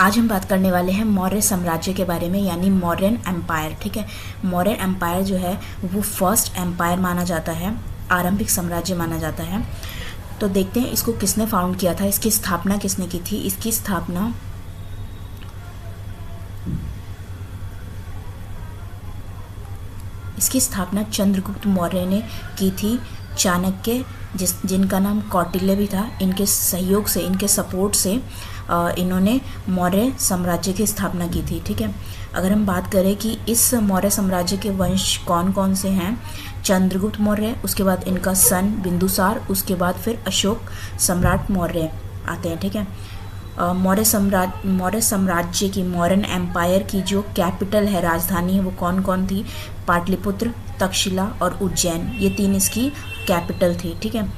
आज हम बात करने वाले हैं मौर्य साम्राज्य के बारे में, यानी मौर्यन एम्पायर। ठीक है, मौर्यन एम्पायर जो है वो फर्स्ट एम्पायर माना जाता है, आरंभिक साम्राज्य माना जाता है। तो देखते हैं इसको किसने फाउंड किया था, इसकी स्थापना किसने की थी। इसकी स्थापना चंद्रगुप्त मौर्य ने की थी। चाणक्य, जिनका नाम कौटिल्य भी था, इनके सहयोग से, इनके सपोर्ट से इन्होंने मौर्य साम्राज्य की स्थापना की थी। ठीक है, अगर हम बात करें कि इस मौर्य साम्राज्य के वंश कौन कौन से हैं, चंद्रगुप्त मौर्य, उसके बाद इनका सन बिंदुसार, उसके बाद फिर अशोक सम्राट मौर्य आते हैं। ठीक है, मौर्य साम्राज्य की, मौर्यन एम्पायर की जो कैपिटल है, राजधानी है, वो कौन कौन थी, पाटलिपुत्र, तक्षशिला और उज्जैन, ये तीन इसकी कैपिटल थी। ठीक है,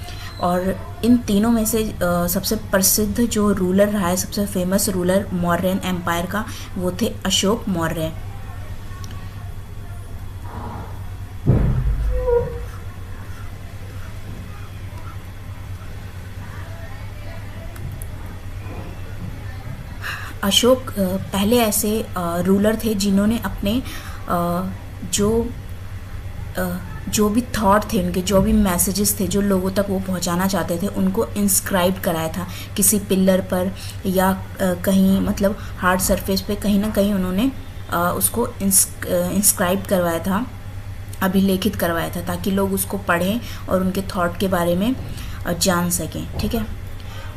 और इन तीनों में से सबसे प्रसिद्ध जो रूलर रहा है, सबसे फेमस रूलर मौर्यन एम्पायर का, वो थे अशोक मौर्य। अशोक पहले ऐसे रूलर थे जिन्होंने अपने जो भी थॉट थे, उनके जो भी मैसेजेस थे, जो लोगों तक वो पहुंचाना चाहते थे, उनको इंस्क्राइब कराया था किसी पिलर पर या कहीं, मतलब हार्ड सरफेस पे कहीं ना कहीं उन्होंने उसको इंस्क्राइब करवाया था, अभिलेखित करवाया था, ताकि लोग उसको पढ़ें और उनके थॉट के बारे में जान सकें। ठीक है,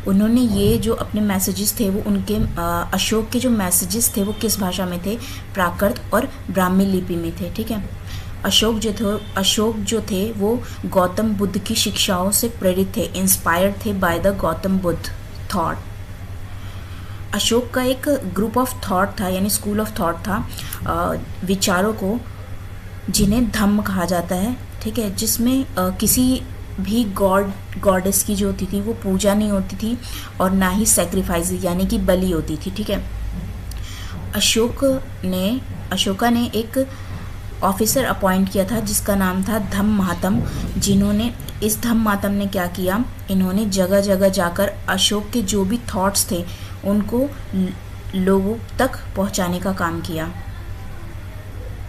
उन्होंने ये जो अपने मैसेजेस थे, वो उनके अशोक के जो मैसेजेस थे वो किस भाषा में थे, प्राकृत और ब्राह्मी लिपि में थे। ठीक है, अशोक जो थे वो गौतम बुद्ध की शिक्षाओं से प्रेरित थे, इंस्पायर्ड थे by the Gautam Buddha thought. Ashok का एक ग्रुप ऑफ थॉट था, यानी स्कूल ऑफ थॉट था, विचारों को, जिन्हें धम्म कहा जाता है। ठीक है, जिसमें किसी भी गॉडेस की जो होती थी वो पूजा नहीं होती थी, और ना ही सैक्रिफाइस यानी कि बलि होती थी। ठीक है, अशोका ने एक ऑफिसर अपॉइंट किया था जिसका नाम था धम्मातम, जिन्होंने, इस धम्मातम ने क्या किया, इन्होंने जगह जगह जाकर अशोक के जो भी थॉट्स थे उनको लोगों तक पहुंचाने का काम किया।